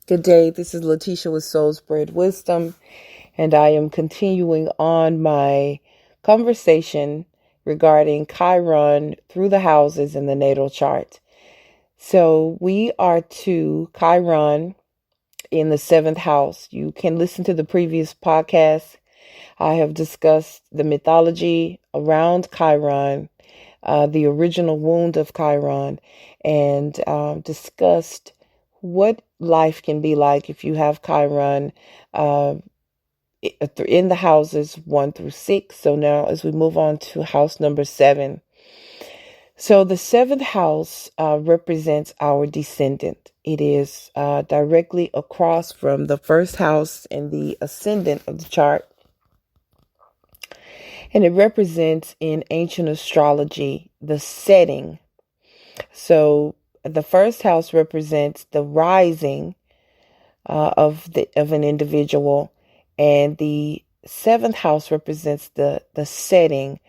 Good day. This is Lateesha with Soul Spread Wisdom, and I am continuing on my conversation regarding Chiron through the houses in the natal chart. So we are to Chiron in the seventh house. You can listen to the previous podcast. I have discussed the mythology around Chiron, the original wound of Chiron, and discussed what life can be like if you have Chiron in the houses 1 through 6. So now as we move on to house number 7. So the seventh house represents our descendant. It is directly across from the first house in the ascendant of the chart. And it represents in ancient astrology the setting. So the first house represents the rising of an individual, and the seventh house represents the setting,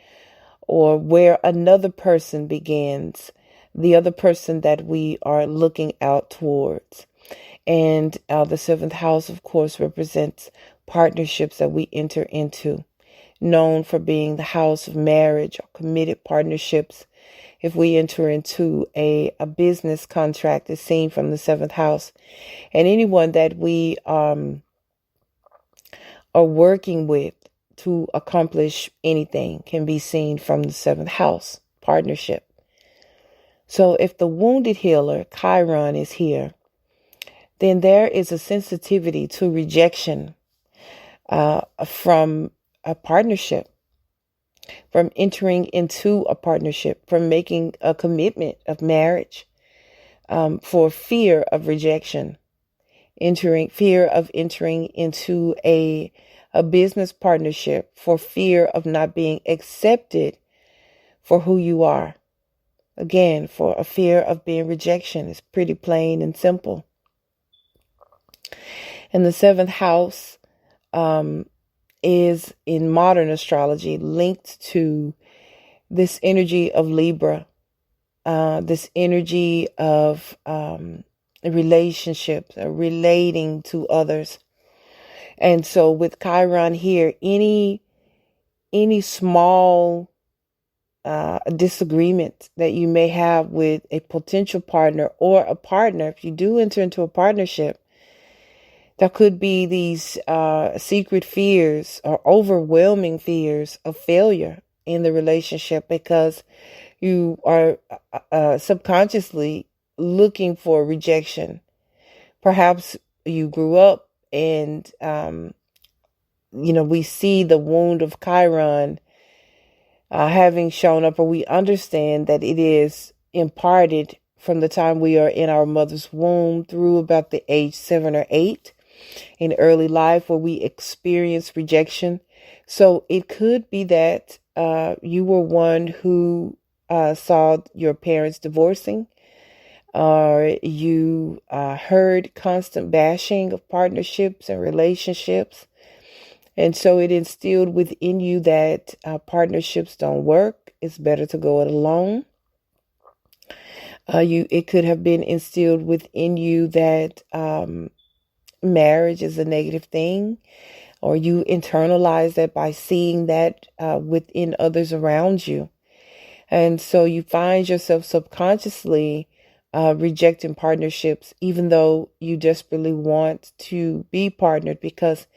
or where another person begins, the other person that we are looking out towards. And the seventh house, of course, represents partnerships that we enter into, known for being the house of marriage or committed partnerships. If we enter into a business contract, is seen from the seventh house. And anyone that we are working with to accomplish anything can be seen from the seventh house partnership. So if the wounded healer, Chiron, is here, then there is a sensitivity to rejection from a partnership, from entering into a partnership, from making a commitment of marriage, for fear of rejection, fear of entering into a business partnership, for fear of not being accepted for who you are. Again, for a fear of being rejection. It's pretty plain and simple. And the seventh house is in modern astrology linked to this energy of Libra, this energy of relationships, relating to others. And so with Chiron here, any small disagreement that you may have with a potential partner or a partner, if you do enter into a partnership, there could be these secret fears or overwhelming fears of failure in the relationship, because you are subconsciously looking for rejection. Perhaps you grew up and, we see the wound of Chiron having shown up, or we understand that it is imparted from the time we are in our mother's womb through about the age 7 or 8 in early life, where we experience rejection. So it could be that you were one who saw your parents divorcing, or you heard constant bashing of partnerships and relationships. And so it instilled within you that partnerships don't work. It's better to go it alone. It could have been instilled within you that marriage is a negative thing, or you internalize that by seeing that within others around you. And so you find yourself subconsciously rejecting partnerships, even though you desperately want to be partnered, because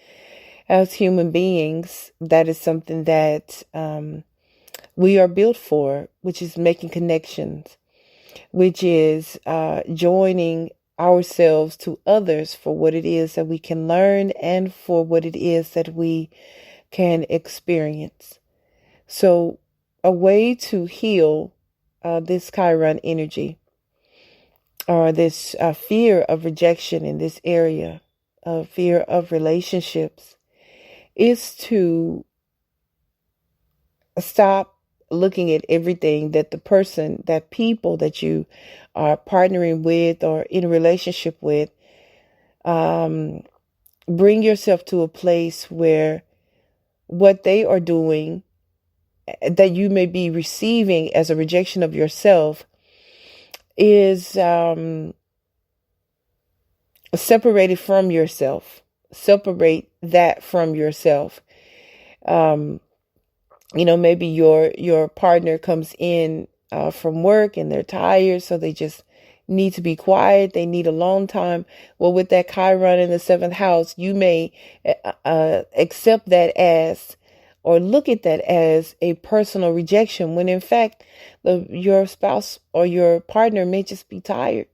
as human beings, that is something that we are built for, which is making connections, which is joining ourselves to others for what it is that we can learn and for what it is that we can experience. So a way to heal this Chiron energy, or this fear of rejection in this area, of fear of relationships, is to stop looking at everything that people that you are partnering with or in a relationship with. Bring yourself to a place where what they are doing that you may be receiving as a rejection of yourself is separate it from yourself. Separate that from yourself. Um, maybe your partner comes in from work and they're tired, so they just need to be quiet. They need alone time. Well, with that Chiron in the seventh house, you may accept that as, or look at that as, a personal rejection, when in fact your spouse or your partner may just be tired,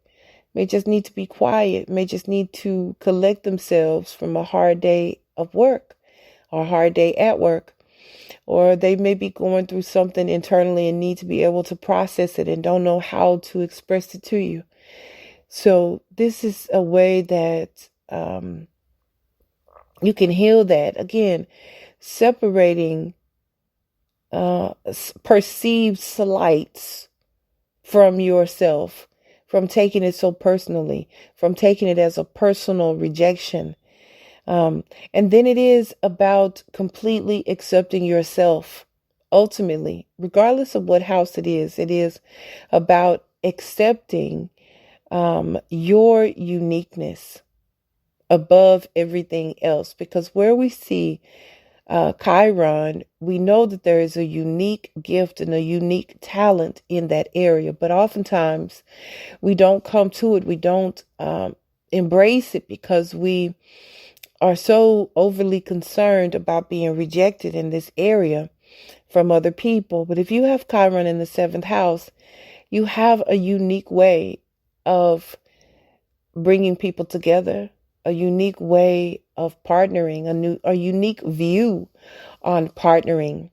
may just need to be quiet, may just need to collect themselves from a hard day of work or a hard day at work. Or they may be going through something internally and need to be able to process it and don't know how to express it to you. So this is a way that you can heal that. Again, separating perceived slights from yourself, from taking it so personally, from taking it as a personal rejection. And then it is about completely accepting yourself. Ultimately, regardless of what house it is about accepting your uniqueness above everything else. Because where we see Chiron, we know that there is a unique gift and a unique talent in that area. But oftentimes we don't come to it. We don't embrace it because we are so overly concerned about being rejected in this area from other people. But if you have Chiron in the seventh house, you have a unique way of bringing people together, a unique way of partnering, a unique view on partnering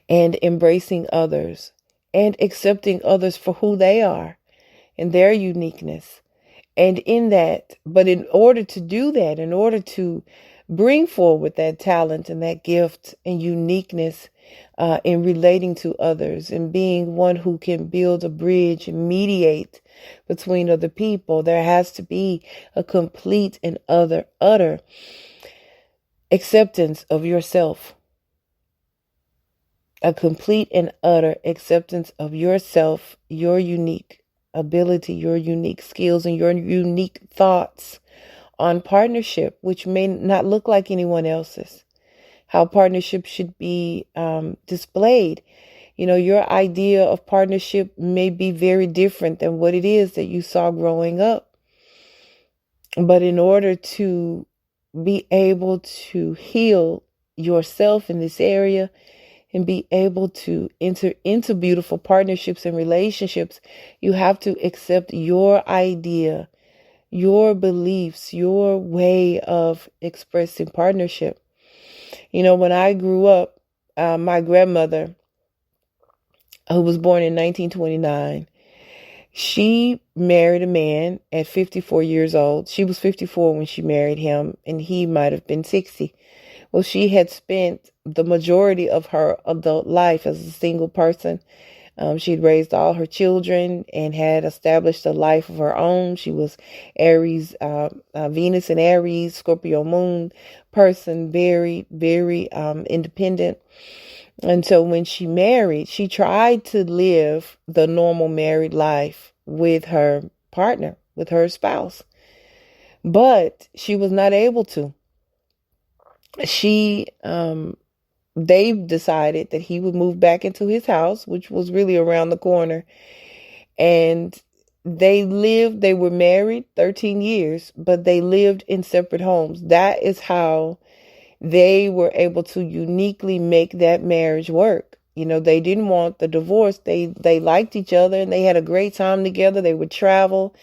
and embracing others and accepting others for who they are and their uniqueness. And in that, but in order to do that, in order to bring forward that talent and that gift and uniqueness in relating to others and being one who can build a bridge and mediate between other people, there has to be a complete and utter acceptance of yourself. A complete and utter acceptance of yourself, your unique ability, your unique skills, and your unique thoughts on partnership, which may not look like anyone else's. How partnership should be displayed. Your idea of partnership may be very different than what it is that you saw growing up. But in order to be able to heal yourself in this area and be able to enter into beautiful partnerships and relationships, you have to accept your idea, your beliefs, your way of expressing partnership. When I grew up, my grandmother, who was born in 1929, she married a man at 54 years old. She was 54 when she married him, and he might have been 60. Well, she had spent the majority of her adult life as a single person. She'd raised all her children and had established a life of her own. She was Aries, Venus and Aries, Scorpio moon person, very, very independent. And so when she married, she tried to live the normal married life with her partner, with her spouse. But she was not able to. They decided that he would move back into his house, which was really around the corner. And they were married 13 years, but they lived in separate homes. That is how they were able to uniquely make that marriage work. They didn't want the divorce. They liked each other and they had a great time together. They would travel.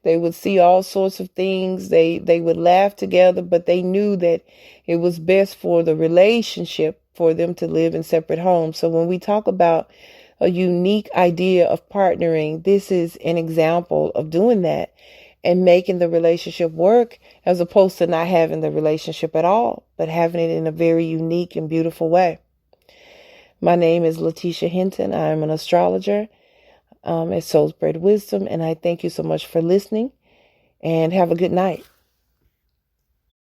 They would see all sorts of things. They would laugh together, but they knew that it was best for the relationship for them to live in separate homes. So when we talk about a unique idea of partnering, this is an example of doing that and making the relationship work, as opposed to not having the relationship at all, but having it in a very unique and beautiful way. My name is Lateesha Hinton. I am an astrologer at Soul Spread Wisdom, and I thank you so much for listening, and have a good night.